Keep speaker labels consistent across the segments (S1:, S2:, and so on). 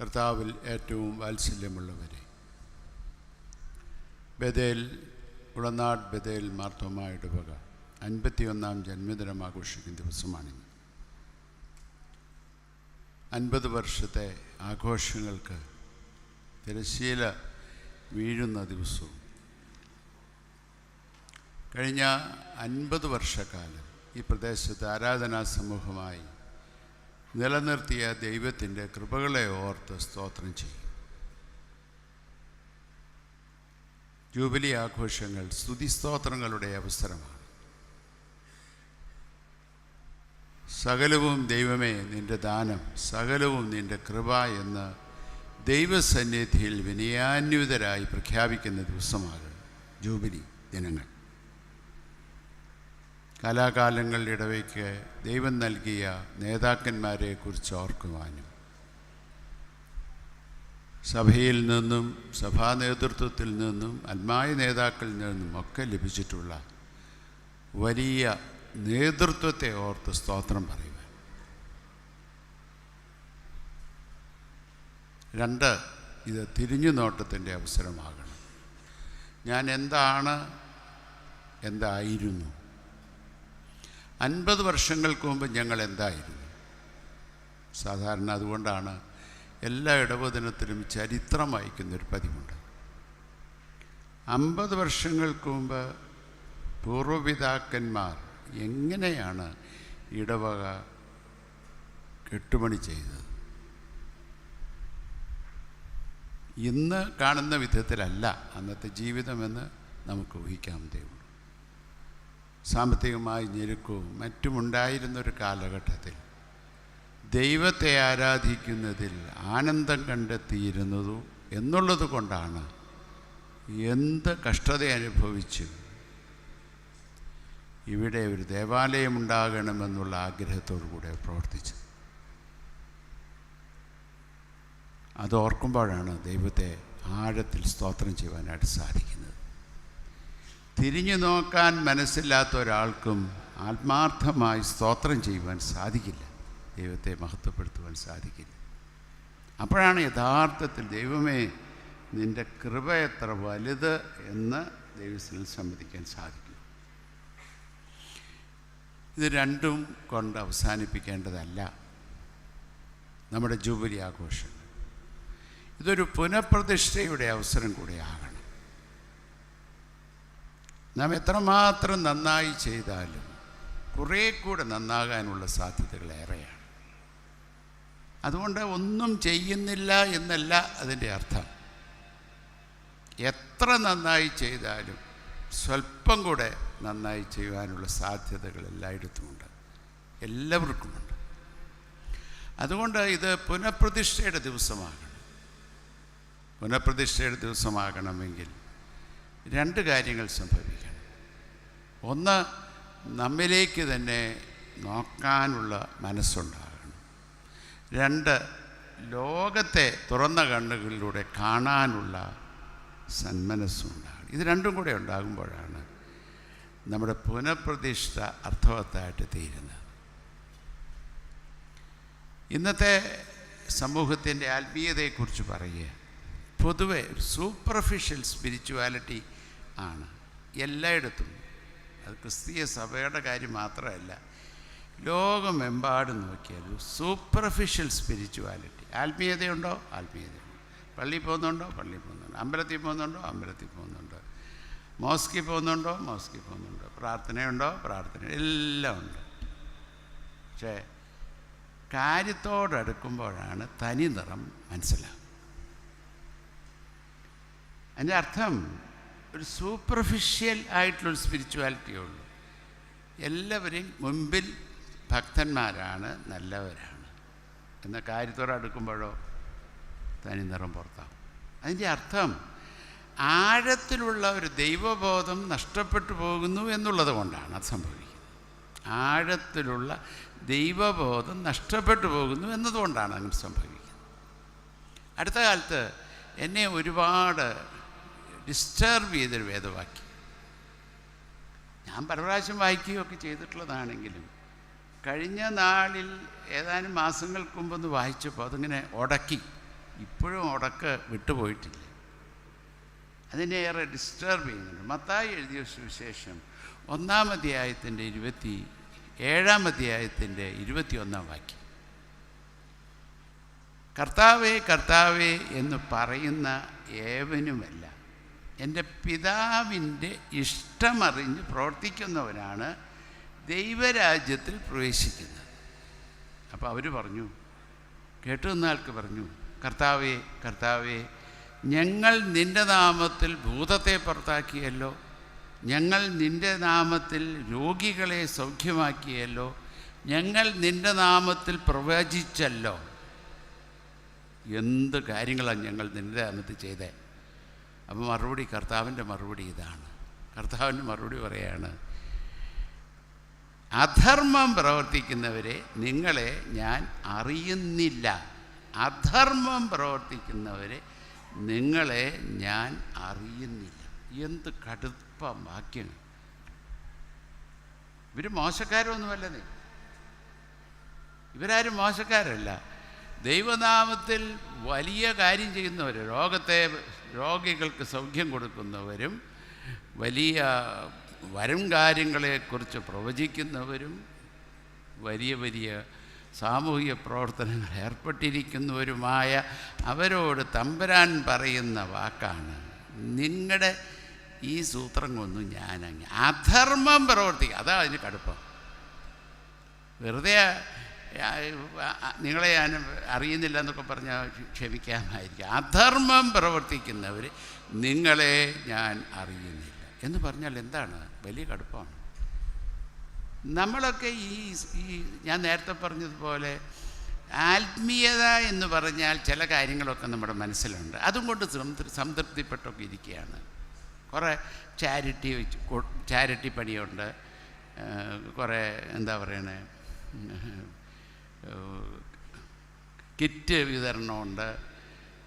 S1: കർത്താവിൽ ഏറ്റവും വാത്സല്യമുള്ളവരെ, Bethel Ulanad Bethel Marthoma ഇടവക 51-ാം ജന്മദിനം ആഘോഷിക്കുന്ന ദിവസമാണിന്ന്. 50 വർഷത്തെ ആഘോഷങ്ങൾക്ക് തിരശ്ശീല വീഴുന്ന ദിവസവും കഴിഞ്ഞ 50 വർഷക്കാലം ഈ പ്രദേശത്ത് ആരാധനാ സമൂഹമായി നിലനിർത്തിയ ദൈവത്തിൻ്റെ കൃപകളെ ഓർത്ത് സ്തോത്രം ചെയ്യും. ജൂബിലി ആഘോഷങ്ങൾ സ്തുതിസ്തോത്രങ്ങളുടെ അവസരമാണ്. സകലവും ദൈവമേ നിൻ്റെ ദാനം, സകലവും നിൻ്റെ കൃപ എന്ന് ദൈവസന്നിധിയിൽ വിനയാന്വിതരായി പ്രഖ്യാപിക്കുന്ന ദിവസമാണ് ജൂബിലി ദിനങ്ങൾ. കാലാകാലങ്ങളുടെ ഇടവയ്ക്ക് ദൈവം നൽകിയ നേതാക്കന്മാരെ കുറിച്ച് ഓർക്കുവാനും സഭയിൽ നിന്നും സഭാ നേതൃത്വത്തിൽ നിന്നും ആത്മായ നേതാക്കളിൽ നിന്നും ഒക്കെ ലഭിച്ചിട്ടുള്ള വലിയ നേതൃത്വത്തെ ഓർത്ത് സ്തോത്രം പറയുവാൻ. 2, ഇത് തിരിഞ്ഞു നോട്ടത്തിൻ്റെ അവസരമാകണം. ഞാൻ എന്താണ്, എന്തായിരുന്നു? 50 വർഷങ്ങൾക്ക് മുമ്പ് ഞങ്ങൾ എന്തായിരുന്നു? സാധാരണ അതുകൊണ്ടാണ് എല്ലാ ഇടവദിനത്തിലും ചരിത്രം വായിക്കുന്നൊരു പതിവുണ്ട്. 50 വർഷങ്ങൾക്ക് മുമ്പ് പൂർവ്വപിതാക്കന്മാർ എങ്ങനെയാണ് ഇടവക കെട്ടുപണി ചെയ്തത്? ഇന്ന് കാണുന്ന വിധത്തിലല്ല അന്നത്തെ ജീവിതമെന്ന് നമുക്ക് ഊഹിക്കാവുന്നതേ ഉള്ളൂ. സാമ്പത്തികമായി ഞെരുക്കവും മറ്റുമുണ്ടായിരുന്നൊരു കാലഘട്ടത്തിൽ ദൈവത്തെ ആരാധിക്കുന്നതിൽ ആനന്ദം കണ്ടെത്തിയിരുന്നതു എന്നുള്ളത് കൊണ്ടാണ് എന്ത് കഷ്ടത അനുഭവിച്ചു ഇവിടെ ഒരു ദേവാലയം ഉണ്ടാകണമെന്നുള്ള ആഗ്രഹത്തോടു കൂടെ പ്രവർത്തിച്ചത്. അതോർക്കുമ്പോഴാണ് ദൈവത്തെ ആഴത്തിൽ സ്തോത്രം ചെയ്യുവാനായിട്ട് സാധിക്കുന്നത്. തിരിഞ്ഞു നോക്കാൻ മനസ്സില്ലാത്ത ഒരാൾക്കും ആത്മാർത്ഥമായി സ്തോത്രം ചെയ്യുവാൻ സാധിക്കില്ല, ദൈവത്തെ മഹത്വപ്പെടുത്തുവാൻ സാധിക്കില്ല. അപ്പോഴാണ് യഥാർത്ഥത്തിൽ ദൈവമേ നിൻ്റെ കൃപ എത്ര വലുത് എന്ന് ദൈവത്തിൽ സമ്മതിക്കാൻ സാധിക്കും. ഇത് രണ്ടും കൊണ്ട് അവസാനിപ്പിക്കേണ്ടതല്ല നമ്മുടെ ജൂബിലി ആഘോഷം. ഇതൊരു പുനഃപ്രതിഷ്ഠയുടെ അവസരം കൂടിയാകണം. നാം എത്രമാത്രം നന്നായി ചെയ്താലും കുറേ കൂടെ നന്നാകാനുള്ള സാധ്യതകൾ ഏറെയാണ്. അതുകൊണ്ട് ഒന്നും ചെയ്യുന്നില്ല എന്നല്ല അതിൻ്റെ അർത്ഥം. എത്ര നന്നായി ചെയ്താലും സ്വല്പം കൂടെ നന്നായി ചെയ്യുവാനുള്ള സാധ്യതകൾ എല്ലായിടത്തുമുണ്ട്, എല്ലാവർക്കുമുണ്ട്. അതുകൊണ്ട് ഇത് പുനഃപ്രതിഷ്ഠയുടെ ദിവസമാകണം. പുനഃപ്രതിഷ്ഠയുടെ ദിവസമാകണമെങ്കിൽ 2 കാര്യങ്ങൾ സംഭവിക്കണം. 1, നമ്മിലേക്ക് തന്നെ നോക്കാനുള്ള മനസ്സുണ്ടാകണം. 2, ലോകത്തെ തുറന്ന കണ്ണുകളിലൂടെ കാണാനുള്ള സന്മനസ്സുണ്ടാകണം. ഇത് രണ്ടും കൂടെ ഉണ്ടാകുമ്പോഴാണ് നമ്മുടെ പുനഃപ്രതിഷ്ഠ അർത്ഥവത്തായിട്ട് തീരുന്നത്. ഇന്നത്തെ സമൂഹത്തിൻ്റെ ആത്മീയതയെക്കുറിച്ച് പറയുക, പൊതുവെ ഒരു സൂപ്പർഫിഷ്യൽ സ്പിരിച്വാലിറ്റി ആണ് എല്ലായിടത്തും. അത് ക്രിസ്തീയ സഭയുടെ കാര്യം മാത്രമല്ല, ലോകമെമ്പാടും നോക്കിയാൽ സൂപ്പർഫിഷ്യൽ സ്പിരിച്വാലിറ്റി. ആത്മീയതയുണ്ടോ? ആത്മീയതയുണ്ട്. പള്ളിയിൽ പോകുന്നുണ്ടോ? പള്ളിയിൽ പോകുന്നുണ്ട്. അമ്പലത്തിൽ പോകുന്നുണ്ടോ? അമ്പലത്തിൽ പോകുന്നുണ്ട്. മോസ്കിൽ പോകുന്നുണ്ടോ? മോസ്കിൽ പോകുന്നുണ്ട്. പ്രാർത്ഥനയുണ്ടോ? പ്രാർത്ഥന, എല്ലാം ഉണ്ട്. പക്ഷേ കാര്യത്തോടടുക്കുമ്പോഴാണ് തനി നിറം മനസ്സിലാകും. അതിൻ്റെ അർത്ഥം ഒരു സൂപ്പർഫിഷ്യൽ ആയിട്ടുള്ളൊരു സ്പിരിച്വാലിറ്റിയേ ഉള്ളൂ. എല്ലാവരെയും മുമ്പിൽ ഭക്തന്മാരാണ്, നല്ലവരാണ് എന്ന കാര്യത്തോടെ അടുക്കുമ്പോഴോ തനി നിറം പുറത്താവും. അതിൻ്റെ അർത്ഥം ആഴത്തിലുള്ള ഒരു ദൈവബോധം നഷ്ടപ്പെട്ടു പോകുന്നു എന്നുള്ളത് കൊണ്ടാണ് അത് സംഭവിക്കുന്നത്. ആഴത്തിലുള്ള ദൈവബോധം നഷ്ടപ്പെട്ടു പോകുന്നു എന്നതുകൊണ്ടാണ് അങ്ങനെ സംഭവിക്കുന്നത്. അടുത്ത കാലത്ത് എന്നെ ഒരുപാട് ഡിസ്റ്റർബ് ചെയ്തൊരു വേദവാക്യം, ഞാൻ പല പ്രാവശ്യം വായിക്കുകയൊക്കെ ചെയ്തിട്ടുള്ളതാണെങ്കിലും കഴിഞ്ഞ നാളിൽ ഏതാനും മാസങ്ങൾക്ക് മുമ്പൊന്ന് വായിച്ചപ്പോൾ അതിങ്ങനെ ഉടക്കി. ഇപ്പോഴും ഉടക്ക് വിട്ടുപോയിട്ടില്ല. അതിനെ ഏറെ ഡിസ്റ്റർബ് ചെയ്യുന്നുണ്ട്. മത്തായി എഴുതിയ സുവിശേഷം 1-ാം അധ്യായത്തിൻ്റെ 27-ാം അധ്യായത്തിൻ്റെ 21-ാം വാക്യം, കർത്താവേ കർത്താവേ എന്ന് പറയുന്ന ഏവനുമല്ല എൻ്റെ പിതാവിൻ്റെ ഇഷ്ടമറിഞ്ഞ് പ്രവർത്തിക്കുന്നവനാണ് ദൈവരാജ്യത്തിൽ പ്രവേശിക്കുന്നത്. അപ്പോൾ അവർ പറഞ്ഞു, കേട്ടുനിന്നാൾക്ക് പറഞ്ഞു, കർത്താവേ കർത്താവേ, ഞങ്ങൾ നിൻ്റെ നാമത്തിൽ ഭൂതത്തെ പുറത്താക്കിയല്ലോ, ഞങ്ങൾ നിൻ്റെ നാമത്തിൽ രോഗികളെ സൗഖ്യമാക്കിയല്ലോ, ഞങ്ങൾ നിൻ്റെ നാമത്തിൽ പ്രവചിച്ചല്ലോ. എന്ത് കാര്യങ്ങളാണ് ഞങ്ങൾ നിൻ്റെ നാമത്തിൽ ചെയ്തേ? അപ്പോൾ മറുപടി, കർത്താവിൻ്റെ മറുപടി ഇതാണ്. കർത്താവിൻ്റെ മറുപടി പറയാണ്, അധർമ്മം പ്രവർത്തിക്കുന്നവരെ നിങ്ങളെ ഞാൻ അറിയുന്നില്ല. അധർമ്മം പ്രവർത്തിക്കുന്നവരെ നിങ്ങളെ ഞാൻ അറിയുന്നില്ല. എന്ത് കടുപ്പ വാക്യങ്ങൾ! ഇവർ മോശക്കാരൊന്നുമല്ലേ, ഇവരാരും മോശക്കാരല്ല. ദൈവനാമത്തിൽ വലിയ കാര്യം ചെയ്യുന്നവർ, രോഗികൾക്ക് സൗഖ്യം കൊടുക്കുന്നവരും വലിയ വരും കാര്യങ്ങളെക്കുറിച്ച് പ്രവചിക്കുന്നവരും വലിയ വലിയ സാമൂഹിക പ്രവർത്തനങ്ങൾ ഏർപ്പെട്ടിരിക്കുന്നവരുമായ അവരോട് തമ്പുരാൻ പറയുന്ന വാക്കാണ്, നിങ്ങളുടെ ഈ സൂത്രം കൊന്നും ഞാനങ്ങ് അധർമ്മം പ്രവർത്തിക്കുക. അതാ അതിന് കടുപ്പം. വെറുതെ നിങ്ങളെ ഞാൻ അറിയുന്നില്ല എന്നൊക്കെ പറഞ്ഞാൽ ക്ഷമിക്കാമായിരിക്കും. അധർമ്മം പ്രവർത്തിക്കുന്നവർ നിങ്ങളെ ഞാൻ അറിയുന്നില്ല എന്ന് പറഞ്ഞാൽ എന്താണ്? വലിയ കടുപ്പമാണ്. നമ്മളൊക്കെ ഈ ഞാൻ നേരത്തെ പറഞ്ഞതുപോലെ ആത്മീയത എന്ന് പറഞ്ഞാൽ ചില കാര്യങ്ങളൊക്കെ നമ്മുടെ മനസ്സിലുണ്ട്, അതും കൊണ്ട് സംതൃപ്തിപ്പെട്ടൊക്കെ ഇരിക്കുകയാണ്. കുറേ ചാരിറ്റി പണിയുണ്ട്, കുറേ എന്താ പറയണേ, കിറ്റ് വിതരണമുണ്ട്,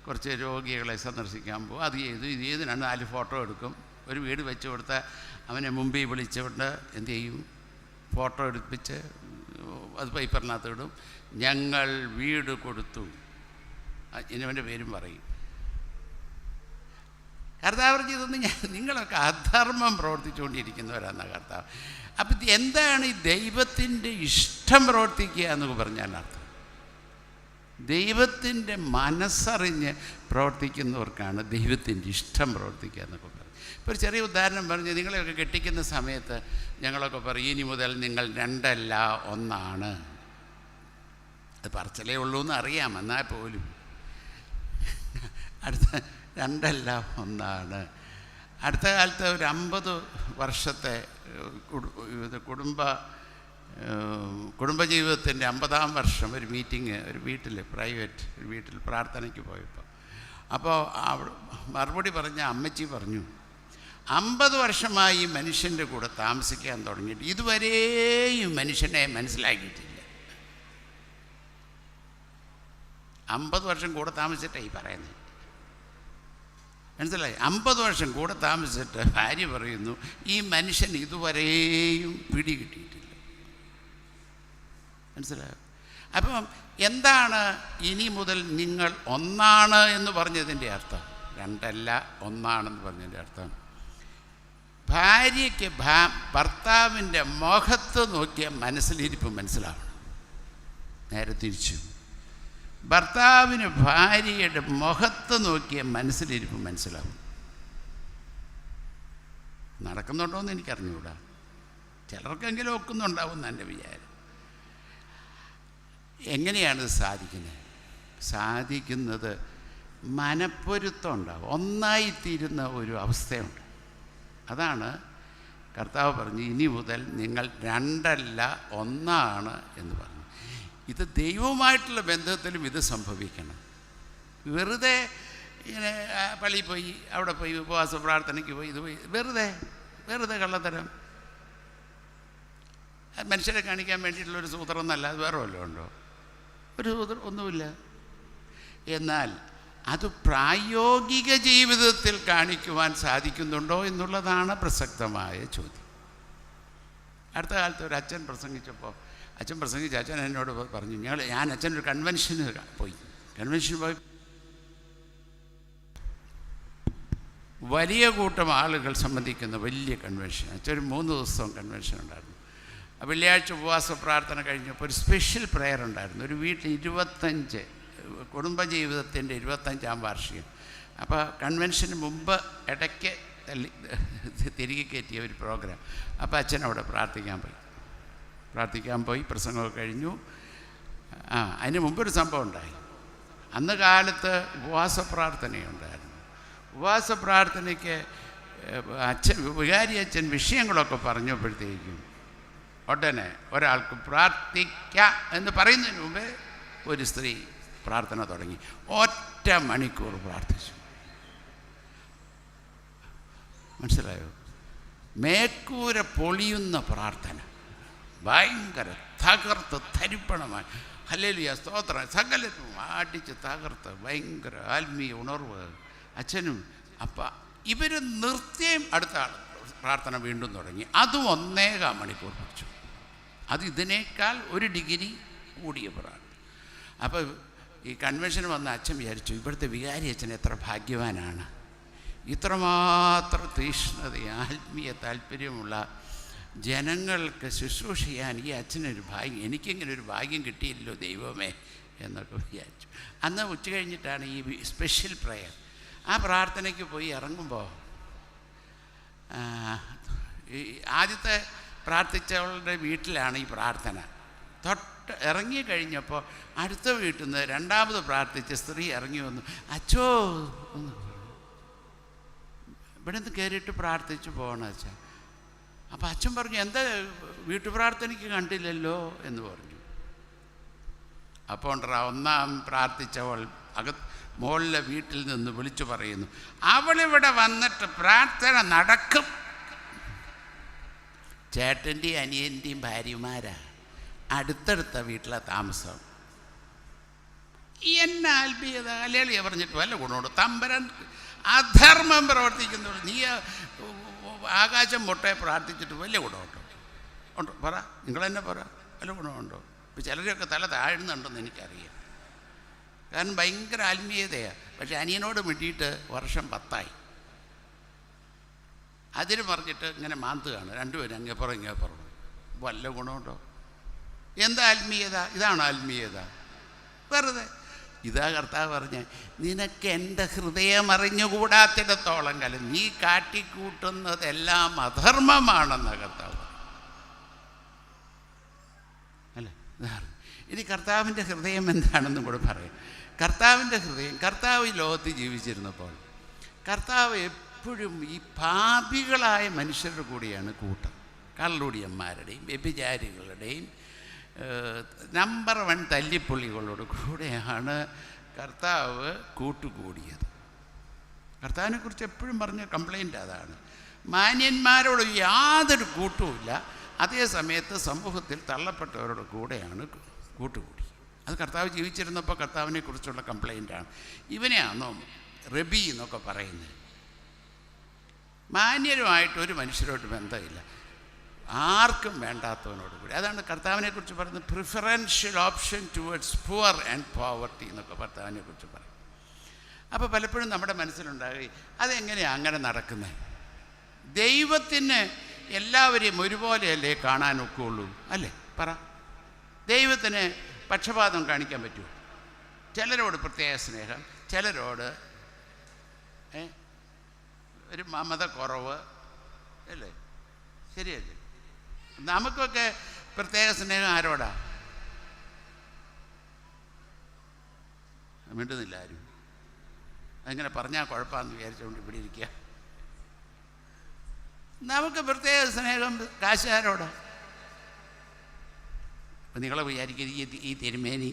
S1: കുറച്ച് രോഗികളെ സന്ദർശിക്കാൻ പോകും, അത് ചെയ്തു ഇത് ചെയ്തിനാണ് 4 ഫോട്ടോ എടുക്കും. ഒരു വീട് വെച്ച് കൊടുത്താൽ അവനെ മുമ്പിൽ വിളിച്ചുകൊണ്ട് എന്ത് ചെയ്യും? ഫോട്ടോ എടുപ്പിച്ച് അത് പേപ്പറിനകത്ത് ഇടും. ഞങ്ങൾ വീട് കൊടുത്തു, ഇനവൻ്റെ പേരും പറയും. കർത്താവ് ഇതൊന്നും നിങ്ങളൊക്കെ അധർമ്മം പ്രവർത്തിച്ചുകൊണ്ടിരിക്കുന്നവരാണ് കർത്താവ്. അപ്പം എന്താണ് ഈ ദൈവത്തിൻ്റെ ഇഷ്ടം പ്രവർത്തിക്കുക എന്നൊക്കെ പറഞ്ഞാൽ അർത്ഥം? ദൈവത്തിൻ്റെ മനസ്സറിഞ്ഞ് പ്രവർത്തിക്കുന്നവർക്കാണ് ദൈവത്തിൻ്റെ ഇഷ്ടം പ്രവർത്തിക്കുക എന്നൊക്കെ പറയും. ഇപ്പോൾ ഒരു ചെറിയ ഉദാഹരണം പറഞ്ഞ്, നിങ്ങളെയൊക്കെ കെട്ടിക്കുന്ന സമയത്ത് ഞങ്ങളൊക്കെ പറയും, ഇനി മുതൽ നിങ്ങൾ 2 അല്ല 1 അത് പറച്ചിലേ ഉള്ളൂ എന്ന് അറിയാം, എന്നാൽ പോലും അടുത്ത 2 അല്ല 1 അടുത്ത കാലത്ത് ഒരു 50 വർഷത്തെ കുടുംബജീവിതത്തിൻ്റെ 50-ാം വർഷം ഒരു മീറ്റിംഗ് ഒരു വീട്ടിൽ, പ്രൈവറ്റ് ഒരു വീട്ടിൽ പ്രാർത്ഥനയ്ക്ക് പോയപ്പോൾ, അപ്പോൾ മറുപടി പറഞ്ഞ അമ്മച്ചി പറഞ്ഞു, 50 വർഷമായി മനുഷ്യൻ്റെ കൂടെ താമസിക്കാൻ തുടങ്ങിയിട്ട് ഇതുവരെയും മനുഷ്യനെ മനസ്സിലാക്കിയിട്ടില്ല. 50 വർഷം കൂടെ താമസിച്ചിട്ടാണ് ഈ പറയുന്നത്, മനസ്സിലായി? 50 വർഷം കൂടെ താമസിച്ചിട്ട് ഭാര്യ പറയുന്നു, ഈ മനുഷ്യൻ ഇതുവരെയും പിടികിട്ടിയിട്ടില്ല. മനസ്സിലായോ? അപ്പം എന്താണ് ഇനി മുതൽ നിങ്ങൾ 1 എന്ന് പറഞ്ഞതിൻ്റെ അർത്ഥം? 2 അല്ല 1 പറഞ്ഞതിൻ്റെ അർത്ഥം, ഭാര്യയ്ക്ക് ഭർത്താവിൻ്റെ മുഖത്ത് നോക്കിയ മനസ്സിലിരിപ്പ് മനസ്സിലാവണം. നേരെ തിരിച്ചു, ഭർത്താവിന് ഭാര്യയുടെ മുഖത്ത് നോക്കിയ മനസ്സിലിരിപ്പ് മനസ്സിലാവും. നടക്കുന്നുണ്ടോ എന്ന് എനിക്കറിഞ്ഞുകൂടാ, ചിലർക്കെങ്കിലും ഒക്കുന്നുണ്ടാവും എന്ന് എൻ്റെ വിചാരം. എങ്ങനെയാണിത് സാധിക്കുന്നത്? മനപ്പൊരുത്തം ഉണ്ടാവും, ഒന്നായിത്തീരുന്ന ഒരു അവസ്ഥയുണ്ട്. അതാണ് കർത്താവ് പറഞ്ഞു, ഇനി മുതൽ നിങ്ങൾ 2 അല്ല 1 എന്ന് പറഞ്ഞു. ഇത് ദൈവവുമായിട്ടുള്ള ബന്ധത്തിലും ഇത് സംഭവിക്കണം. വെറുതെ ഇങ്ങനെ പള്ളിയിൽ പോയി, അവിടെ പോയി ഉപവാസ പ്രാർത്ഥനയ്ക്ക് പോയി, ഇത് പോയി വെറുതെ കള്ളത്തരം മനുഷ്യരെ കാണിക്കാൻ വേണ്ടിയിട്ടുള്ളൊരു സൂത്രം എന്നല്ല, അത് വേറെ വല്ലതും ഉണ്ടോ? ഒരു സൂത്രം ഒന്നുമില്ല. എന്നാൽ അത് പ്രായോഗിക ജീവിതത്തിൽ കാണിക്കുവാൻ സാധിക്കുന്നുണ്ടോ എന്നുള്ളതാണ് പ്രസക്തമായ ചോദ്യം. അടുത്ത കാലത്ത് ഒരു അച്ഛൻ പ്രസംഗിച്ചപ്പോൾ അച്ഛൻ എന്നോട് പറഞ്ഞു, ഞാൻ അച്ഛനൊരു കൺവെൻഷന് പോയി വലിയ കൂട്ടം ആളുകൾ സംബന്ധിക്കുന്ന വലിയ കൺവെൻഷൻ. ഒരു 3 ദിവസം കൺവെൻഷൻ ഉണ്ടായിരുന്നു. വെള്ളിയാഴ്ച ഉപവാസ പ്രാർത്ഥന കഴിഞ്ഞപ്പോൾ ഒരു സ്പെഷ്യൽ പ്രെയർ ഉണ്ടായിരുന്നു. ഒരു വീട്ടിൽ 25 കുടുംബജീവിതത്തിൻ്റെ 25ാം വാർഷികം. അപ്പോൾ കൺവെൻഷന് മുമ്പ് ഇടയ്ക്ക് തിരികെ കയറ്റിയ ഒരു പ്രോഗ്രാം. അപ്പോൾ അച്ഛൻ അവിടെ പ്രാർത്ഥിക്കാൻ പോയി പ്രസംഗമൊക്കെ കഴിഞ്ഞു. അതിന് മുമ്പൊരു സംഭവം ഉണ്ടായി. അന്ന് കാലത്ത് ഉപവാസ പ്രാർത്ഥനയുണ്ടായിരുന്നു. ഉപവാസ പ്രാർത്ഥനയ്ക്ക് വികാരി അച്ഛൻ വിഷയങ്ങളൊക്കെ പറഞ്ഞപ്പോഴത്തേക്കും ഉടനെ ഒരാൾക്ക് പ്രാർത്ഥിക്കാം എന്ന് പറയുന്നതിന് മുമ്പേ ഒരു സ്ത്രീ പ്രാർത്ഥന തുടങ്ങി. 1 മണിക്കൂർ പ്രാർത്ഥിച്ചു. മനസ്സിലായോ? മേക്കൂര പൊളിയുന്ന പ്രാർത്ഥന, ഭയങ്കര തകർത്ത് തരിപ്പണമായി ഹല്ലേലൂയ സ്തോത്രം സകലത്തും അടിച്ച് തകർത്ത് ഭയങ്കര ആത്മീയ ഉണർവ് അച്ഛനും. അപ്പം ഇവർ നിർത്തിയും അടുത്ത ആൾ പ്രാർത്ഥന വീണ്ടും തുടങ്ങി. അതും 1.25 മണിക്കൂർ പിടിച്ചു. അത് ഇതിനേക്കാൾ 1 ഡിഗ്രി കൂടിയ പ്രാർത്ഥന. അപ്പോൾ ഈ കൺവെൻഷൻ വന്ന അച്ഛൻ വിചാരിച്ചു, ഇവിടുത്തെ വികാരി അച്ഛൻ എത്ര ഭാഗ്യവാനാണ്, ഇത്രമാത്രം തീഷ്ണത ആത്മീയ താല്പര്യമുള്ള ജനങ്ങൾക്ക് ശുശ്രൂഷ ചെയ്യാൻ ഈ അച്ഛനൊരു ഭാഗ്യം, എനിക്കിങ്ങനെ ഒരു ഭാഗ്യം കിട്ടിയില്ലല്ലോ ദൈവമേ എന്നൊക്കെ വിചാരിച്ചു. അന്ന് ഉച്ച കഴിഞ്ഞിട്ടാണ് ഈ സ്പെഷ്യൽ പ്രെയർ. ആ പ്രാർത്ഥനയ്ക്ക് പോയി ഇറങ്ങുമ്പോൾ ഈ ആദ്യത്തെ പ്രാർത്ഥിച്ചവളുടെ വീട്ടിലാണ് ഈ പ്രാർത്ഥന. തൊട്ട് ഇറങ്ങി കഴിഞ്ഞപ്പോൾ അടുത്ത വീട്ടിൽ നിന്ന് രണ്ടാമത് പ്രാർത്ഥിച്ച സ്ത്രീ ഇറങ്ങി വന്നു. അച്ഛോ ഒന്ന് ഇവിടെ നിന്ന് കയറിയിട്ട് പ്രാർത്ഥിച്ചു പോകണം അച്ഛൻ. അപ്പം അച്ഛൻ പറഞ്ഞു, എന്താ വീട്ടുപ്രാർത്ഥനയ്ക്ക് കണ്ടില്ലല്ലോ എന്ന് പറഞ്ഞു. അപ്പോൾ ഉണ്ടോ ഒന്നാം പ്രാർത്ഥിച്ചവൾ മുകളിലെ വീട്ടിൽ നിന്ന് വിളിച്ചു പറയുന്നു, അവളിവിടെ വന്നിട്ട് പ്രാർത്ഥന നടക്കും. ചേട്ടൻ്റെയും അനിയൻ്റെയും ഭാര്യമാരാ, അടുത്തടുത്ത വീട്ടിലെ താമസം. എന്നെ ആത്മീയത അല്ലേളിയ പറഞ്ഞിട്ട് വല്ല ഗുണമുണ്ട്? തമ്പരൻ അധർമ്മം പ്രവർത്തിക്കുന്നുള്ളൂ. നീ ആകാശം മുട്ടയെ പ്രാർത്ഥിച്ചിട്ട് വലിയ ഗുണമുണ്ടോ? ഉണ്ടോ? പറ, നിങ്ങൾ തന്നെ പറ, വല്ല ഗുണമുണ്ടോ? ഇപ്പം ചിലരൊക്കെ തല താഴുന്നുണ്ടെന്ന് എനിക്കറിയാം. കാരണം ഭയങ്കര ആത്മീയതയാണ്. പക്ഷെ അനിയനോട് മിണ്ടിയിട്ട് വർഷം 10ആയി. അതിന് പറഞ്ഞിട്ട് ഇങ്ങനെ മാന്തുകയാണ് രണ്ടുപേരും, അങ്ങേപ്പുറം ഇങ്ങേപ്പുറം. വല്ല ഗുണമുണ്ടോ? എന്താ ആത്മീയത? ഇതാണോ ആത്മീയത? വെറുതെ. ഇതാ കർത്താവ് പറഞ്ഞ, നിനക്ക് എൻ്റെ ഹൃദയം അറിഞ്ഞുകൂടാത്തിടത്തോളം കാലം നീ കാട്ടിക്കൂട്ടുന്നതെല്ലാം അധർമ്മമാണെന്ന കർത്താവ് അല്ലേ. ഇനി കർത്താവിൻ്റെ ഹൃദയം എന്താണെന്നും കൂടെ പറയും. കർത്താവിൻ്റെ ഹൃദയം, കർത്താവ് ഈ ലോകത്ത് ജീവിച്ചിരുന്നപ്പോൾ കർത്താവ് എപ്പോഴും ഈ പാപികളായ മനുഷ്യരുടെ കൂടെയാണ് കൂട്ടം. കള്ളുടിയന്മാരുടെയും വ്യഭിചാരികളുടെയും നമ്പർ 1 തല്ലിപ്പൊളികളോട് കൂടെയാണ് കർത്താവ് കൂട്ടുകൂടിയത്. കർത്താവിനെക്കുറിച്ച് എപ്പോഴും പറഞ്ഞ കംപ്ലൈൻ്റ് അതാണ്. മാന്യന്മാരോട് യാതൊരു കൂട്ടുമില്ല, അതേസമയത്ത് സമൂഹത്തിൽ തള്ളപ്പെട്ടവരുടെ കൂടെയാണ് കൂട്ടുകൂടി. അത് കർത്താവ് ജീവിച്ചിരുന്നപ്പോൾ കർത്താവിനെക്കുറിച്ചുള്ള കംപ്ലൈൻ്റാണ്. ഇവനെയാണോ റബി എന്നൊക്കെ പറയുന്നത്? മാന്യരുമായിട്ടൊരു മനുഷ്യരോട് ബന്ധമില്ല, ആർക്കും വേണ്ടാത്തവനോട് കൂടി. അതാണ് കർത്താവിനെക്കുറിച്ച് പറയുന്നത്, preferential option towards poor and poverty എന്നൊക്കെ കർത്താവിനെക്കുറിച്ച് പറയും. അപ്പോൾ പലപ്പോഴും നമ്മുടെ മനസ്സിലുണ്ടാകും, അതെങ്ങനെയാണ് അങ്ങനെ നടക്കുന്നത്? ദൈവത്തിന് എല്ലാവരെയും ഒരുപോലെയല്ലേ കാണാനൊക്കെയുള്ളൂ, അല്ലേ? പറ, ദൈവത്തിന് പക്ഷപാതം കാണിക്കാൻ പറ്റുമോ? ചിലരോട് പ്രത്യേക സ്നേഹം, ചിലരോട് ഒരു മമതക്കുറവ്, അല്ലേ? ശരിയല്ലേ? നമുക്കൊക്കെ പ്രത്യേക സ്നേഹം ആരോടാ? മിണ്ടുന്നില്ല ആരും. അങ്ങനെ പറഞ്ഞാൽ കുഴപ്പമാണെന്ന് വിചാരിച്ചുകൊണ്ട് ഇവിടെ ഇരിക്കുക. നമുക്ക് പ്രത്യേക സ്നേഹം കാശുകാരോടാ. അപ്പം നിങ്ങൾ വിചാരിക്കുക ഈ തിരുമേനി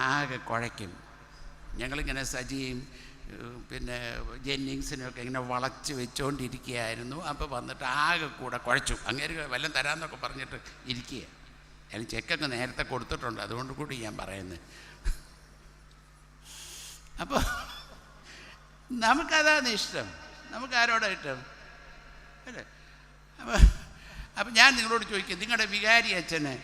S1: ആകെ കുഴയ്ക്കും. ഞങ്ങളിങ്ങനെ സജിയും പിന്നെ ജെന്നിങ്സിനൊക്കെ ഇങ്ങനെ വളച്ച് വെച്ചുകൊണ്ടിരിക്കുകയായിരുന്നു. അപ്പോൾ വന്നിട്ട് ആകെ കൂടെ കുഴച്ചു. അങ്ങനെ വല്ലതും തരാമെന്നൊക്കെ പറഞ്ഞിട്ട് ഇരിക്കുക. അതിന് ചെക്കൊക്കെ നേരത്തെ കൊടുത്തിട്ടുണ്ട്, അതുകൊണ്ട് കൂടി ഞാൻ പറയുന്നത്. അപ്പോൾ നമുക്കതാണ് ഇഷ്ടം. നമുക്കാരോടാ ഇഷ്ടം, അല്ലേ? അപ്പം ഞാൻ നിങ്ങളോട് ചോദിക്കുക, നിങ്ങളുടെ വികാരി അച്ഛനെ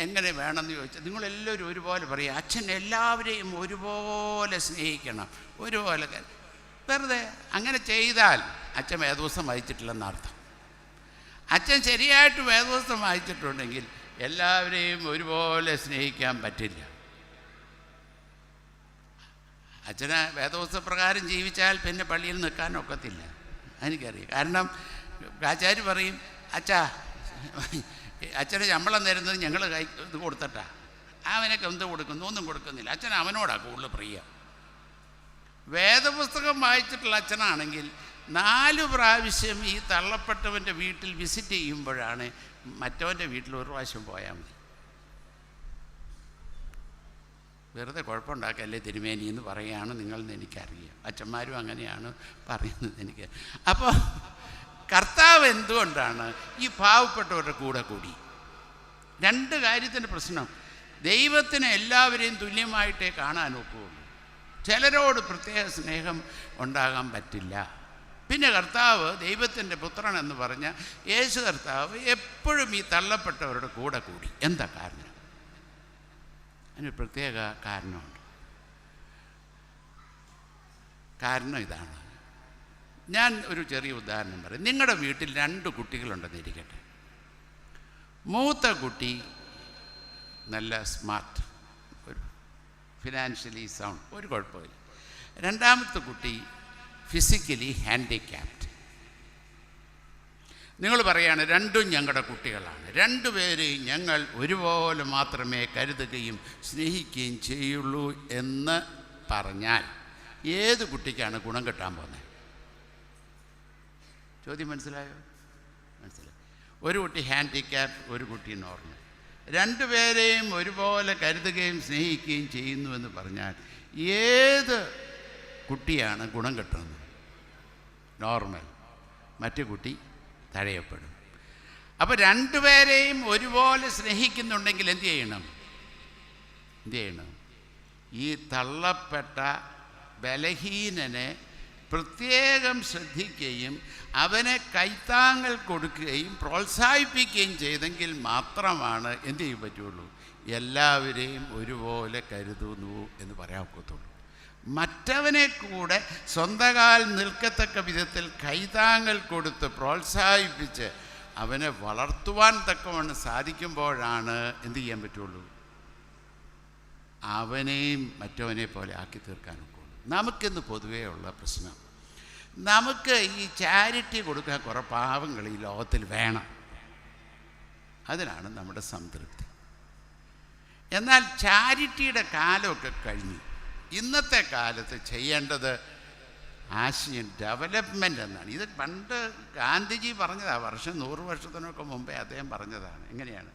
S1: എങ്ങനെ വേണമെന്ന് ചോദിച്ചാൽ നിങ്ങളെല്ലാവരും ഒരുപോലെ പറയുക, അച്ഛൻ എല്ലാവരെയും ഒരുപോലെ സ്നേഹിക്കണം, ഒരുപോലെ. വെറുതെ അങ്ങനെ ചെയ്താൽ അച്ഛൻ വേദപുസ്തകം വായിച്ചിട്ടില്ലെന്നർത്ഥം. അച്ഛൻ ശരിയായിട്ട് വേദപുസ്തകം വായിച്ചിട്ടുണ്ടെങ്കിൽ എല്ലാവരെയും ഒരുപോലെ സ്നേഹിക്കാൻ പറ്റില്ല. അച്ഛനെ വേദപുസ്തകപ്രകാരം ജീവിച്ചാൽ പിന്നെ പള്ളിയിൽ നിൽക്കാനൊക്കത്തില്ല, എനിക്കറിയാം. കാരണം ആചാര്യ പറയും, അച്ഛന് ശമ്പളം തരുന്നത് ഞങ്ങൾ ഇത് കൊടുത്തിട്ടാ, അവനൊക്കെ എന്ത് കൊടുക്കുന്നു? ഒന്നും കൊടുക്കുന്നില്ല. അച്ഛൻ അവനോടാണ് കൂടുതൽ പ്രിയം. വേദപുസ്തകം വായിച്ചിട്ടുള്ള അച്ഛനാണെങ്കിൽ 4 പ്രാവശ്യം ഈ തള്ളപ്പെട്ടവൻ്റെ വീട്ടിൽ വിസിറ്റ് ചെയ്യുമ്പോഴാണ് മറ്റവൻ്റെ വീട്ടിൽ ഒരു പ്രാവശ്യം പോയാൽ മതി. വെറുതെ കുഴപ്പമുണ്ടാക്കല്ലേ തിരുമേനി എന്ന് പറയുകയാണ് നിങ്ങളെന്ന് എനിക്കറിയാം. അച്ഛന്മാരും അങ്ങനെയാണ് പറയുന്നത് എനിക്ക്. അപ്പോൾ കർത്താവ് എന്തുകൊണ്ടാണ് ഈ പാവപ്പെട്ടവരുടെ കൂടെ കൂടി? 2 കാര്യത്തിൻ്റെ പ്രശ്നം. ദൈവത്തിന് എല്ലാവരെയും തുല്യമായിട്ടേ കാണാൻ ഒക്കുകയുള്ളൂ. ചിലരോട് പ്രത്യേക സ്നേഹം ഉണ്ടാകാൻ പറ്റില്ല. പിന്നെ കർത്താവ് ദൈവത്തിൻ്റെ പുത്രൻ എന്ന് പറഞ്ഞ യേശു കർത്താവ് എപ്പോഴും ഈ തള്ളപ്പെട്ടവരുടെ കൂടെ കൂടി. എന്താ കാരണം? അതിന് പ്രത്യേക കാരണമുണ്ട്. കാരണം ഇതാണ്. ഞാൻ ഒരു ചെറിയ ഉദാഹരണം പറയും. നിങ്ങളുടെ വീട്ടിൽ 2 കുട്ടികളുണ്ടെന്നിരിക്കട്ടെ. മൂത്ത കുട്ടി നല്ല സ്മാർട്ട്, ഒരു ഫിനാൻഷ്യലി സൗണ്ട്, ഒരു കുഴപ്പമില്ല. രണ്ടാമത്തെ കുട്ടി ഫിസിക്കലി ഹാൻഡിക്യാപ്ഡ്. നിങ്ങൾ പറയാണ് രണ്ടും ഞങ്ങളുടെ കുട്ടികളാണ്, 2 പേരെയും ഞങ്ങൾ ഒരുപോലെ മാത്രമേ കരുതുകയും സ്നേഹിക്കുകയും ചെയ്യുള്ളൂ എന്ന് പറഞ്ഞാൽ ഏത് കുട്ടിക്കാണ് ഗുണം കിട്ടാൻ പോകുന്നത്? ചോദ്യം മനസ്സിലായോ? മനസ്സിലായി. ഒരു കുട്ടി ഹാൻഡിക്യാപ്ഡ്, ഒരു കുട്ടി നോർമൽ. 2 പേരെയും ഒരുപോലെ കരുതുകയും സ്നേഹിക്കുകയും ചെയ്യുന്നുവെന്ന് പറഞ്ഞാൽ ഏത് കുട്ടിയാണ് ഗുണം കിട്ടുന്നത്? നോർമൽ. മറ്റു കുട്ടി തഴയപ്പെടും. അപ്പോൾ 2 പേരെയും ഒരുപോലെ സ്നേഹിക്കുന്നുണ്ടെങ്കിൽ എന്തു ചെയ്യണം? ഈ തള്ളപ്പെട്ട ബലഹീനനെ പ്രത്യേകം ശ്രദ്ധിക്കുകയും അവനെ കൈത്താങ്ങൽ കൊടുക്കുകയും പ്രോത്സാഹിപ്പിക്കുകയും ചെയ്തെങ്കിൽ മാത്രമാണ് എന്തു ചെയ്യാൻ പറ്റുള്ളൂ? എല്ലാവരെയും ഒരുപോലെ കരുതുന്നു എന്ന് പറയാൻ ഒക്കത്തുള്ളൂ. മറ്റവനെ കൂടെ സ്വന്തകാൽ നിൽക്കത്തക്ക വിധത്തിൽ കൈതാങ്ങൽ കൊടുത്ത് പ്രോത്സാഹിപ്പിച്ച് അവനെ വളർത്തുവാൻ തക്കവണ്ണം സാധിക്കുമ്പോഴാണ് എന്തു ചെയ്യാൻ പറ്റുള്ളൂ? അവനെയും മറ്റവനെ പോലെ ആക്കി തീർക്കാനൊക്കെ. നമുക്കിന്ന് പൊതുവേ ഉള്ള പ്രശ്നം, നമുക്ക് ഈ ചാരിറ്റി കൊടുക്കാൻ കുറേ പാവങ്ങൾ ഈ ലോകത്തിൽ വേണം. അതിനാണ് നമ്മുടെ സംതൃപ്തി. എന്നാൽ ചാരിറ്റിയുടെ കാലമൊക്കെ കഴിഞ്ഞു. ഇന്നത്തെ കാലത്ത് ചെയ്യേണ്ടത് ആശയം ഡെവലപ്മെൻ്റ് എന്നാണ്. ഇത് പണ്ട് ഗാന്ധിജി പറഞ്ഞതാണ്, 100 വർഷത്തിനൊക്കെ മുമ്പേ അദ്ദേഹം പറഞ്ഞതാണ്. എങ്ങനെയാണ്?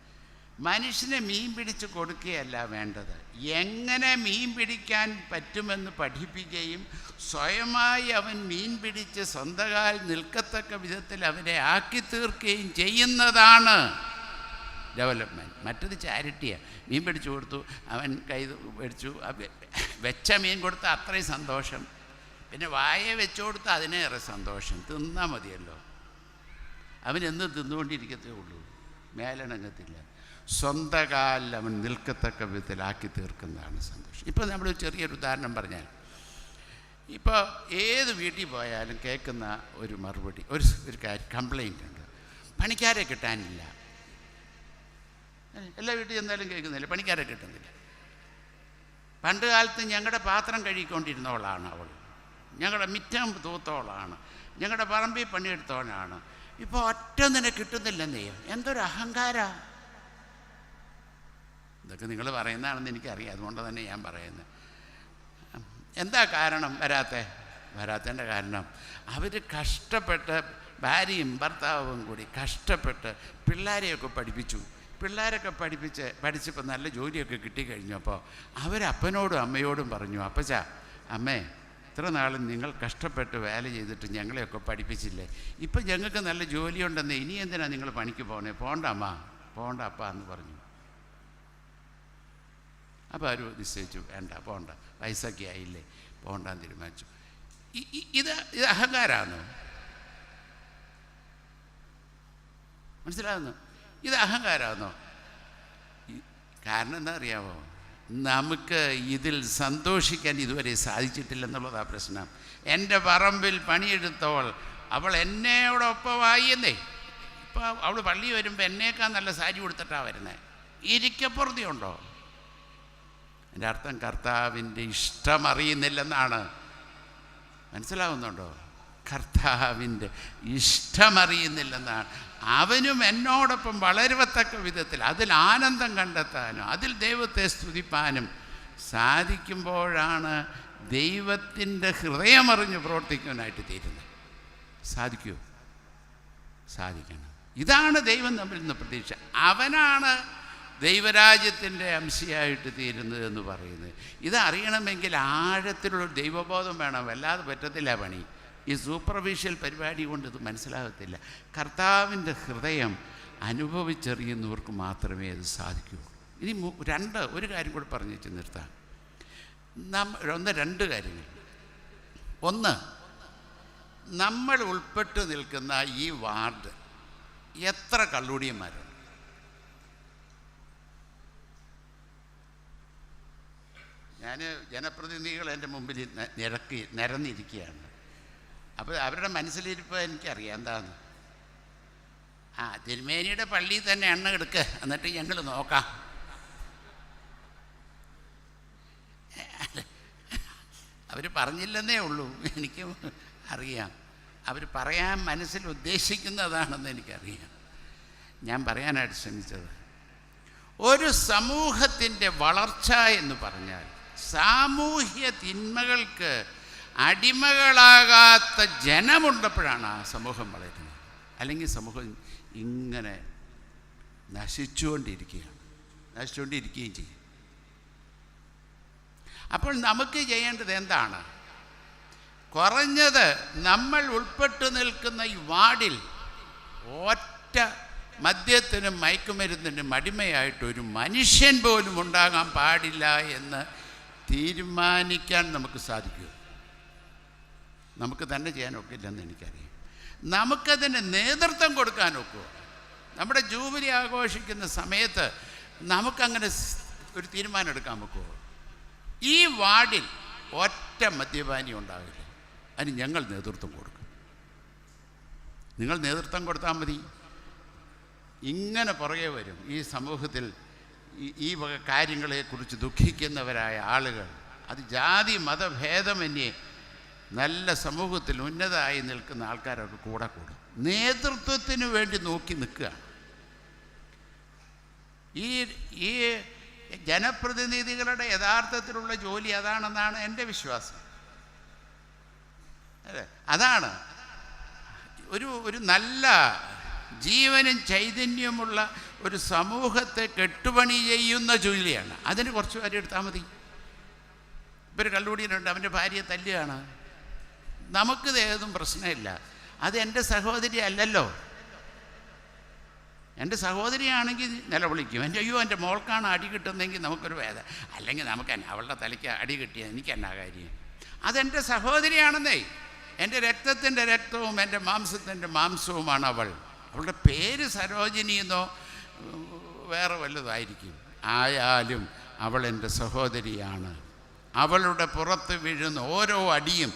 S1: മനുഷ്യനെ മീൻ പിടിച്ച് കൊടുക്കുകയല്ല വേണ്ടത്, എങ്ങനെ മീൻ പിടിക്കാൻ പറ്റുമെന്ന് പഠിപ്പിക്കുകയും സ്വയമായി അവൻ മീൻ പിടിച്ച് സ്വന്തകാൽ നിൽക്കത്തക്ക വിധത്തിൽ അവനെ ആക്കി തീർക്കുകയും ചെയ്യുന്നതാണ് ഡെവലപ്മെൻറ്റ്. മറ്റത് ചാരിറ്റിയാണ്. മീൻ പിടിച്ചു കൊടുത്തു, അവൻ കൈ പിടിച്ചു, വെച്ച മീൻ കൊടുത്ത അത്രയും സന്തോഷം. പിന്നെ വായ വെച്ചു കൊടുത്ത അതിനേറെ സന്തോഷം. തിന്നാൽ മതിയല്ലോ. അവനെന്ന് തിന്നുകൊണ്ടിരിക്കത്തേ ഉള്ളൂ, മേലണങ്ങത്തില്ല. സ്വന്തകാലിൽ അവൻ നിൽക്കത്തക്ക വിധത്തിലാക്കി തീർക്കുന്നതാണ് സന്തോഷം. ഇപ്പോൾ നമ്മൾ ചെറിയൊരു ഉദാഹരണം പറഞ്ഞാൽ, ഇപ്പോൾ ഏത് വീട്ടിൽ പോയാലും കേൾക്കുന്ന ഒരു മറുപടി, ഒരു കാര്യം, കംപ്ലൈൻ്റ് ഉണ്ട്, പണിക്കാരെ കിട്ടാനില്ല. എല്ലാ വീട്ടിൽ ചെന്നാലും കേൾക്കുന്നില്ല, പണിക്കാരെ കിട്ടുന്നില്ല. പണ്ട് കാലത്ത് ഞങ്ങളുടെ പാത്രം കഴുകിക്കൊണ്ടിരുന്നവളാണ് അവൾ, ഞങ്ങളുടെ മിറ്റം തൂത്തോളാണ്, ഞങ്ങളുടെ പറമ്പിൽ പണിയെടുത്തവനാണ്. ഇപ്പോൾ ഒറ്റൊന്നിനെ കിട്ടുന്നില്ലെന്നേ. എന്തൊരു അഹങ്കാര! ഇതൊക്കെ നിങ്ങൾ പറയുന്നതാണെന്ന് എനിക്കറിയാം, അതുകൊണ്ട് തന്നെ ഞാൻ പറയുന്നത്. എന്താ കാരണം വരാത്തതിൻ്റെ കാരണം അവർ കഷ്ടപ്പെട്ട്, ഭാര്യയും ഭർത്താവും കൂടി കഷ്ടപ്പെട്ട് പിള്ളേരെയൊക്കെ പഠിപ്പിച്ചു. പിള്ളേരൊക്കെ പഠിച്ചപ്പോൾ നല്ല ജോലിയൊക്കെ കിട്ടിക്കഴിഞ്ഞപ്പോൾ അവരപ്പനോടും അമ്മയോടും പറഞ്ഞു, അപ്പച്ചാ, അമ്മേ, ഇത്ര നാളും നിങ്ങൾ കഷ്ടപ്പെട്ട് വേല ചെയ്തിട്ട് ഞങ്ങളെയൊക്കെ പഠിപ്പിച്ചില്ലേ, ഇപ്പം ഞങ്ങൾക്ക് നല്ല ജോലിയുണ്ടെന്ന്, ഇനി എന്തിനാണ് നിങ്ങൾ പണിക്ക് പോകണേ? പോണ്ട അമ്മ, പോണ്ട അപ്പ എന്ന് പറഞ്ഞു. അപ്പോൾ അവർ നിശ്ചയിച്ചു, വേണ്ട, പോണ്ട, വയസ്സൊക്കെ ആയില്ലേ, പോണ്ടാന്ന് തീരുമാനിച്ചു. ഇത് അഹങ്കാരമാണോ? മനസ്സിലാകുന്നു? ഇത് അഹങ്കാരമാണോ? കാരണം എന്താ അറിയാമോ? നമുക്ക് ഇതിൽ സന്തോഷിക്കാൻ ഇതുവരെ സാധിച്ചിട്ടില്ലെന്നുള്ളതാണ് പ്രശ്നം. എൻ്റെ പറമ്പിൽ പണിയെടുത്തവൾ അവൾ എന്നോടൊപ്പമായി എന്നേ. ഇപ്പോൾ അവൾ പള്ളി വരുമ്പോൾ എന്നേക്കാൾ നല്ല സാരി കൊടുത്തിട്ടാണ് വരുന്നത്. ഇരിക്കപ്പുറതിയുണ്ടോ? എൻ്റെ അർത്ഥം കർത്താവിൻ്റെ ഇഷ്ടം അറിയുന്നില്ലെന്നാണ്. മനസ്സിലാവുന്നുണ്ടോ? കർത്താവിൻ്റെ ഇഷ്ടമറിയുന്നില്ലെന്നാണ്. അവനും എന്നോടൊപ്പം വളരുവത്തക്ക വിധത്തിൽ അതിൽ ആനന്ദം കണ്ടെത്താനും അതിൽ ദൈവത്തെ സ്തുതിപ്പാനും സാധിക്കുമ്പോഴാണ് ദൈവത്തിൻ്റെ ഹൃദയമറിഞ്ഞ് പ്രവർത്തിക്കാനായിട്ട് തീരുന്നത്. സാധിക്കുമോ? സാധിക്കണം. ഇതാണ് ദൈവം തമ്മിൽ നിന്ന് പ്രതീക്ഷ. അവനാണ് ദൈവരാജ്യത്തിൻ്റെ അംശയായിട്ട് തീരുന്നത് എന്ന് പറയുന്നത്. ഇതറിയണമെങ്കിൽ ആഴത്തിലുള്ള ദൈവബോധം വേണം. വല്ലാതെ പറ്റത്തില്ല പണി. ഈ സൂപ്പർഫിഷ്യൽ പരിപാടി കൊണ്ട് ഇത് മനസ്സിലാകത്തില്ല. കർത്താവിൻ്റെ ഹൃദയം അനുഭവിച്ചറിയുന്നവർക്ക് മാത്രമേ അത് സാധിക്കുകയുള്ളൂ. ഇനി ഒരു കാര്യം കൂടി പറഞ്ഞു വെച്ച് നിർത്താം. രണ്ട് കാര്യങ്ങൾ. ഒന്ന്, നമ്മൾ ഉൾപ്പെട്ട് നിൽക്കുന്ന ഈ വാർഡ് എത്ര കള്ളുടിയന്മാരുണ്ട്? ഞാൻ ജനപ്രതിനിധികൾ എൻ്റെ മുമ്പിൽ നിരന്നിരിക്കുകയാണ്. അപ്പോൾ അവരുടെ മനസ്സിലിരിപ്പോൾ എനിക്കറിയാം എന്താന്ന്. തിരുമേനിയുടെ പള്ളിയിൽ തന്നെ എണ്ണ എടുക്കുക, എന്നിട്ട് ഞങ്ങൾ നോക്കാം. അവർ പറഞ്ഞില്ലെന്നേ ഉള്ളൂ, എനിക്ക് അറിയാം. അവർ പറയാൻ മനസ്സിൽ ഉദ്ദേശിക്കുന്നതാണെന്ന് എനിക്കറിയാം. ഞാൻ പറയാനായിട്ട് ശ്രമിച്ചത്, ഒരു സമൂഹത്തിൻ്റെ വളർച്ച എന്ന് പറഞ്ഞാൽ സാമൂഹ്യ തിന്മകൾക്ക് അടിമകളാകാത്ത ജനമുണ്ടപ്പോഴാണ് ആ സമൂഹം വളരുന്നത്. അല്ലെങ്കിൽ സമൂഹം ഇങ്ങനെ നശിച്ചുകൊണ്ടിരിക്കുകയും ചെയ്യും. അപ്പോൾ നമുക്ക് ചെയ്യേണ്ടത് എന്താണ്? കുറഞ്ഞത് നമ്മൾ ഉൾപ്പെട്ടു നിൽക്കുന്ന ഈ വാർഡിൽ ഒറ്റ മദ്യത്തിനും മയക്കുമരുന്നിനും അടിമയായിട്ടൊരു മനുഷ്യൻ പോലും ഉണ്ടാകാൻ പാടില്ല എന്ന് തീരുമാനിക്കാൻ നമുക്ക് സാധിക്കും. നമുക്ക് തന്നെ ചെയ്യാൻ ഒക്കില്ലെന്ന് എനിക്കറിയാം. നമുക്കതിന് നേതൃത്വം കൊടുക്കാൻ ഒക്കുമോ? നമ്മുടെ ജൂബിലി ആഘോഷിക്കുന്ന സമയത്ത് നമുക്കങ്ങനെ ഒരു തീരുമാനം എടുക്കാൻ ഒക്കുമോ? ഈ വാർഡിൽ ഒറ്റ മദ്യപാനി ഉണ്ടാവില്ല. അതിന് ഞങ്ങൾ നേതൃത്വം കൊടുക്കും. നിങ്ങൾ നേതൃത്വം കൊടുത്താൽ മതി. ഇങ്ങനെ പുറകെ വരും ഈ സമൂഹത്തിൽ ഈ വക കാര്യങ്ങളെക്കുറിച്ച് ദുഃഖിക്കുന്നവരായ ആളുകൾ. അത് ജാതി മതഭേദമന്യേ നല്ല സമൂഹത്തിൽ ഉന്നതമായി നിൽക്കുന്ന ആൾക്കാരൊക്കെ കൂടെ കൂടും. നേതൃത്വത്തിന് വേണ്ടി നോക്കി നിൽക്കുക. ഈ ജനപ്രതിനിധികളുടെ യഥാർത്ഥത്തിലുള്ള ജോലി അതാണെന്നാണ് എൻ്റെ വിശ്വാസം. അല്ലേ? അതാണ് ഒരു നല്ല ജീവനും ചൈതന്യമുള്ള ഒരു സമൂഹത്തെ കെട്ടുപണി ചെയ്യുന്ന ജോലിയാണ്. അതിന് കുറച്ച് പേര് എടുത്താൽ മതി. ഇപ്പോൾ ഒരു കള്ളുകൂടിയനുണ്ട്, അവൻ്റെ ഭാര്യയെ തല്ലുകയാണ്. നമുക്കിത് ഏതും പ്രശ്നമില്ല. അത് എൻ്റെ സഹോദരി അല്ലല്ലോ. എൻ്റെ സഹോദരിയാണെങ്കിൽ നിലവിളിക്കും. എൻ്റെ മോൾക്കാണ് അടി കിട്ടുന്നതെങ്കിൽ നമുക്കൊരു വേദന. അല്ലെങ്കിൽ നമുക്ക് അവളുടെ തലയ്ക്ക് അടി കിട്ടിയ എനിക്ക് എന്നാ കാര്യം? അതെൻ്റെ സഹോദരിയാണെന്നേ. എൻ്റെ രക്തത്തിൻ്റെ രക്തവും എൻ്റെ മാംസത്തിൻ്റെ മാംസവുമാണ് അവൾ. അവളുടെ പേര് സരോജിനി എന്നോ വേറെ വല്ലതായിരിക്കും. ആയാലും അവൾ എൻ്റെ സഹോദരിയാണ്. അവളുടെ പുറത്ത് വീഴുന്ന ഓരോ അടിയും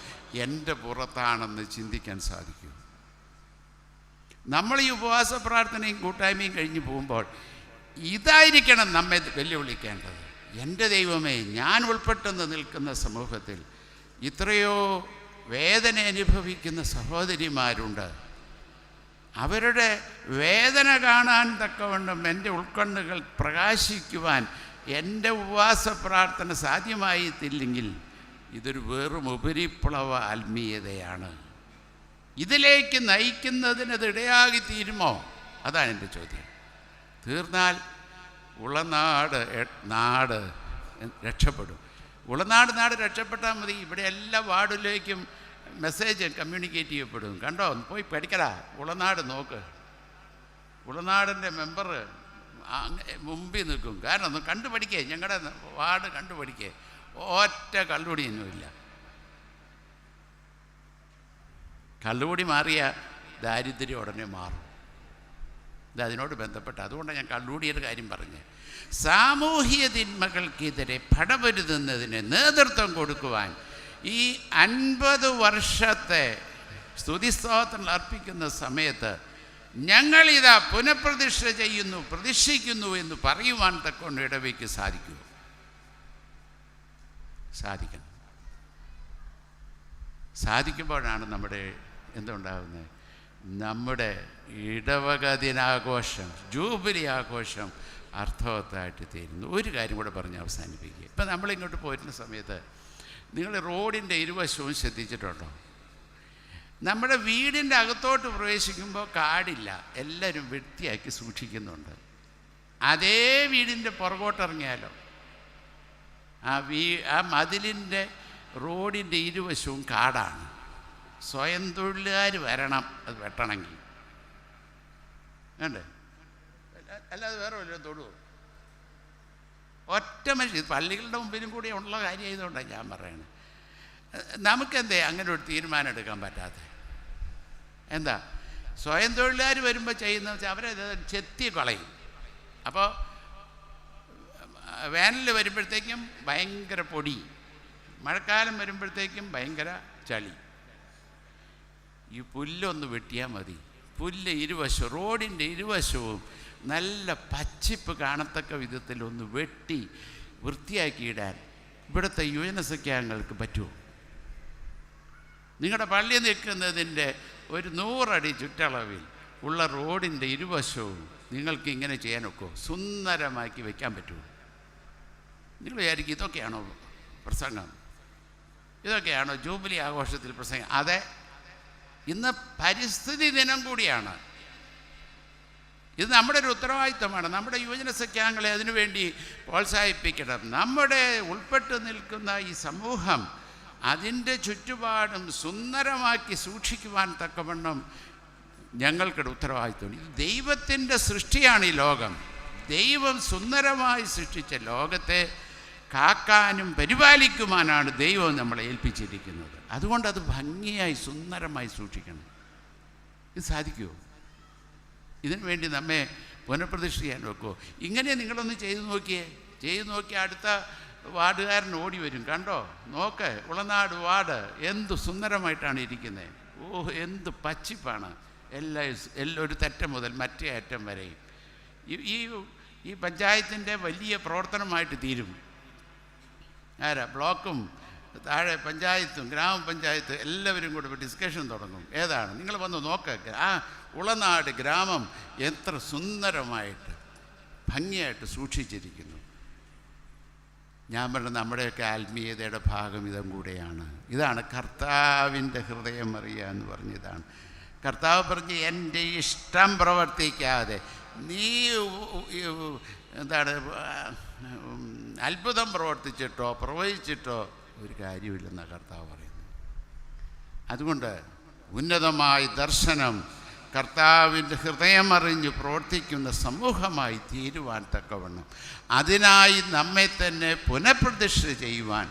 S1: എൻ്റെ പുറത്താണെന്ന് ചിന്തിക്കാൻ സാധിക്കും. നമ്മൾ ഈ ഉപവാസ പ്രാർത്ഥനയും കൂട്ടായ്മയും കഴിഞ്ഞ് പോകുമ്പോൾ ഇതായിരിക്കണം നമ്മെ വെല്ലുവിളിക്കേണ്ടത്. എൻ്റെ ദൈവമേ, ഞാൻ ഉൾപ്പെട്ടെന്ന് നിൽക്കുന്ന സമൂഹത്തിൽ ഇത്രയോ വേദന അനുഭവിക്കുന്ന സഹോദരിമാരുണ്ട്. അവരുടെ വേദന കാണാൻ തക്കവണ്ണം എൻ്റെ ഉൾക്കണ്ണുകൾ പ്രകാശിക്കുവാൻ എൻ്റെ ഉപവാസ പ്രാർത്ഥന സാധ്യമായിട്ടില്ലെങ്കിൽ ഇതൊരു വെറും ഉപരിപ്ലവ ആത്മീയതയാണ്. ഇതിലേക്ക് നയിക്കുന്നതിനത് ഇടയാകി തീരുമോ? അതാണ് എൻ്റെ ചോദ്യം. തീർന്നാൽ ഉളനാട് നാട് രക്ഷപ്പെടും. ഉളനാട് രക്ഷപ്പെട്ടാൽ മതി. ഇവിടെ എല്ലാ വാർഡിലേക്കും മെസ്സേജ് കമ്മ്യൂണിക്കേറ്റ് ചെയ്യപ്പെടും. കണ്ടോ, പോയി പഠിക്കടാ, ഉളനാട് നോക്ക്. ഉളനാടിൻ്റെ മെമ്പർ മുമ്പിൽ നിൽക്കും. കാരണം ഒന്ന് കണ്ടുപഠിക്കേ, ഞങ്ങളുടെ വാർഡ് കണ്ടുപഠിക്കേ. ഒറ്റ കള്ളുകൂടിയൊന്നുമില്ല. കള്ളുകൂടി മാറിയ ദാരിദ്ര്യം ഉടനെ മാറും. ഇത് അതിനോട് ബന്ധപ്പെട്ട്, അതുകൊണ്ടാണ് ഞാൻ കള്ളൂടിയൊരു കാര്യം പറഞ്ഞത്. സാമൂഹിക തിന്മകൾക്കെതിരെ പടപൊരുതുന്നതിന് നേതൃത്വം കൊടുക്കുവാൻ ഈ 50 വർഷത്തെ സ്തുതിസ്തോത്രം അർപ്പിക്കുന്ന സമയത്ത് ഞങ്ങളിതാ പുനഃപ്രതിഷ്ഠ ചെയ്യുന്നു, പ്രതിഷ്ഠിക്കുന്നു എന്ന് പറയുവാൻ തക്കൊണ്ട് ഇടവയ്ക്ക് സാധിക്കുമോ? സാധിക്കണം. സാധിക്കുമ്പോഴാണ് നമ്മുടെ എന്തുണ്ടാകുന്നത്? നമ്മുടെ ഇടവക ദിനാഘോഷം, ജൂബിലി ആഘോഷം അർത്ഥവത്തായിട്ട് തീരുന്നു. ഒരു കാര്യം കൂടെ പറഞ്ഞ് അവസാനിപ്പിക്കുക. ഇപ്പം നമ്മളിങ്ങോട്ട് പോയിരുന്ന സമയത്ത് നിങ്ങൾ റോഡിൻ്റെ ഇരുവശവും ശ്രദ്ധിച്ചിട്ടുണ്ടോ? നമ്മുടെ വീടിൻ്റെ അകത്തോട്ട് പ്രവേശിക്കുമ്പോൾ കാടില്ല, എല്ലാവരും വൃത്തിയാക്കി സൂക്ഷിക്കുന്നുണ്ട്. അതേ വീടിൻ്റെ പുറകോട്ടിറങ്ങിയാലോ ആ മതിലിൻ്റെ റോഡിൻ്റെ ഇരുവശവും കാടാണ്. സ്വയം തൊഴിലുകാർ വരണം അത് വെട്ടണമെങ്കിൽ, വേണ്ടേ? അല്ലാതെ വേറെ വല്ലതും തൊടുവോ? ഒറ്റ മനുഷ്യൻ, പള്ളികളുടെ മുമ്പിലും കൂടി ഉള്ള കാര്യമായതുകൊണ്ടാണ് ഞാൻ പറയണത്. നമുക്കെന്തേ അങ്ങനെ ഒരു തീരുമാനം എടുക്കാൻ പറ്റാതെ? എന്താ സ്വയം തൊഴിലുകാർ വരുമ്പോൾ ചെയ്യുന്നത് വെച്ചാൽ അവരെ ചെത്തി കളയും. അപ്പോൾ വേനൽ വരുമ്പോഴത്തേക്കും ഭയങ്കര പൊടി, മഴക്കാലം വരുമ്പോഴത്തേക്കും ഭയങ്കര ചളി. ഈ പുല്ലൊന്ന് വെട്ടിയാൽ മതി. പുല്ല് ഇരുവശവും, റോഡിൻ്റെ ഇരുവശവും നല്ല പച്ചിപ്പ് കാണത്തക്ക വിധത്തിലൊന്ന് വെട്ടി വൃത്തിയാക്കിയിടാൻ ഇവിടുത്തെ യുവജനസഖ്യാംഗങ്ങൾക്ക് പറ്റുമോ? നിങ്ങളുടെ പള്ളി നിൽക്കുന്നതിൻ്റെ ഒരു 100 അടി ചുറ്റളവിൽ ഉള്ള റോഡിൻ്റെ ഇരുവശവും നിങ്ങൾക്ക് ഇങ്ങനെ ചെയ്യാനൊക്കെ സുന്ദരമാക്കി വയ്ക്കാൻ പറ്റുമോ? നിങ്ങൾ വിചാരിക്കും ഇതൊക്കെയാണോ പ്രസംഗം? ഇതൊക്കെയാണോ ജൂബിലി ആഘോഷത്തിൽ പ്രസംഗം? അതെ, ഇന്ന് പരിസ്ഥിതി ദിനം കൂടിയാണ്. ഇത് നമ്മുടെ ഒരു ഉത്തരവാദിത്തമാണ്. നമ്മുടെ യുവജന സഖ്യാംഗങ്ങളെ അതിനുവേണ്ടി പ്രോത്സാഹിപ്പിക്കണം. നമ്മുടെ ഉൾപ്പെട്ട് നിൽക്കുന്ന ഈ സമൂഹം അതിൻ്റെ ചുറ്റുപാടും സുന്ദരമാക്കി സൂക്ഷിക്കുവാൻ തക്കവണ്ണം ഞങ്ങൾക്കൊരു ഉത്തരവാദിത്തമുണ്ട്. ഇത് ദൈവത്തിൻ്റെ സൃഷ്ടിയാണ് ഈ ലോകം. ദൈവം സുന്ദരമായി സൃഷ്ടിച്ച ലോകത്തെ കാക്കാനും പരിപാലിക്കുവാനാണ് ദൈവം നമ്മളെ ഏൽപ്പിച്ചിരിക്കുന്നത്. അതുകൊണ്ട് അത് ഭംഗിയായി സുന്ദരമായി സൂക്ഷിക്കണം. ഇത് സാധിക്കുമോ? ഇതിനു വേണ്ടി നമ്മെ പുനഃപ്രതിഷ്ഠ ചെയ്യാൻ വെക്കുമോ? ഇങ്ങനെ നിങ്ങളൊന്ന് ചെയ്തു നോക്കിയേ അടുത്ത വാർഡുകാരൻ ഓടി വരും. കണ്ടോ, നോക്ക്, ഉളനാട് വാർഡ് എന്ത് സുന്ദരമായിട്ടാണ് ഇരിക്കുന്നത്. ഓ, എന്ത് പച്ചിപ്പാണ്. എല്ലാ ഒരു തെറ്റം മുതൽ മറ്റേ അറ്റം വരെയും ഈ പഞ്ചായത്തിൻ്റെ വലിയ പ്രവർത്തനമായിട്ട് തീരും. ബ്ലോക്കും താഴെ പഞ്ചായത്തും ഗ്രാമപഞ്ചായത്ത് എല്ലാവരും കൂടെ ഡിസ്കഷൻ തുടങ്ങും. ഏതാണ് നിങ്ങൾ വന്ന് നോക്ക്, ആ ഉളനാട് ഗ്രാമം എത്ര സുന്ദരമായിട്ട് ഭംഗിയായിട്ട് സൂക്ഷിച്ചിരിക്കുന്നു. ഞാൻ പറഞ്ഞ നമ്മുടെയൊക്കെ ആത്മീയതയുടെ ഭാഗം ഇതും കൂടെയാണ്. ഇതാണ് കർത്താവിൻ്റെ ഹൃദയം അറിയുക എന്ന് പറഞ്ഞതാണ്. കർത്താവ് പറഞ്ഞ് എൻ്റെ ഇഷ്ടം പ്രവർത്തിക്കാതെ നീ എന്താണ് അത്ഭുതം പ്രവർത്തിച്ചിട്ടോ പ്രവചിച്ചിട്ടോ ഒരു കാര്യമില്ലെന്നാണ് കർത്താവ് പറയുന്നത്. അതുകൊണ്ട് ഉന്നതമായ ദർശനം കർത്താവിൻ്റെ ഹൃദയം അറിഞ്ഞ് പ്രവർത്തിക്കുന്ന സമൂഹമായി തീരുവാൻ തക്കവണ്ണം അതിനായി നമ്മെ തന്നെ പുനഃപ്രതിഷ്ഠ ചെയ്യുവാൻ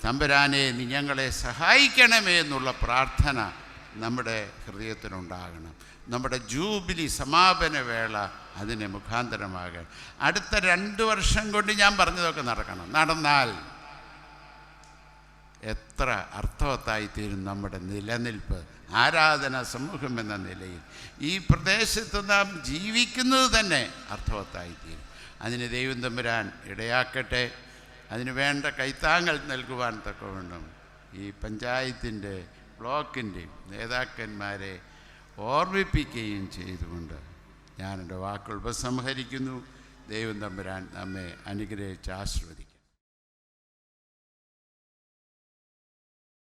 S1: തമ്പുരാനെ നീ ഞങ്ങളെ സഹായിക്കണമേ എന്നുള്ള പ്രാർത്ഥന നമ്മുടെ ഹൃദയത്തിനുണ്ടാകണം. നമ്മുടെ ജൂബിലി സമാപന വേള അതിന് മുഖാന്തരമാകണം. അടുത്ത 2 വർഷം കൊണ്ട് ഞാൻ പറഞ്ഞതൊക്കെ നടന്നാൽ എത്ര അർത്ഥവത്തായിത്തീരും നമ്മുടെ നിലനിൽപ്പ്. ആരാധന സമൂഹം എന്ന നിലയിൽ ഈ പ്രദേശത്ത് നാം ജീവിക്കുന്നത് തന്നെ അർത്ഥവത്തായിത്തീരും. അതിന് ദൈവം തമ്പുരാൻ ഇടയാക്കട്ടെ. അതിന് വേണ്ട കൈത്താങ്ങൾ നൽകുവാൻ തക്കവണ്ണം ഈ പഞ്ചായത്തിൻ്റെ ബ്ലോക്കിൻ്റെയും നേതാക്കന്മാരെ ഓർമ്മിപ്പിക്കുകയും ചെയ്തുകൊണ്ട് ഞാൻ എൻ്റെ വാക്കുകൾ ഉപസംഹരിക്കുന്നു. ദൈവം തമ്പുരാൻ നമ്മെ അനുഗ്രഹിച്ച് ആശീർവദിക്കും.